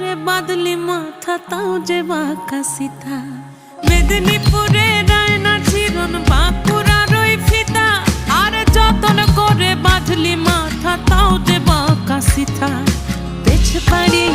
করে বাঁধলি মাথা তাও যে বাঁকা সিথা। মেদিনীপুরে রায়না চিরন বাঁকুড়ার ওই ফিতা, আর যতন করে বাঁধলি মাথা তাও যে বাঁকা সিথা। পেছ পাড়ি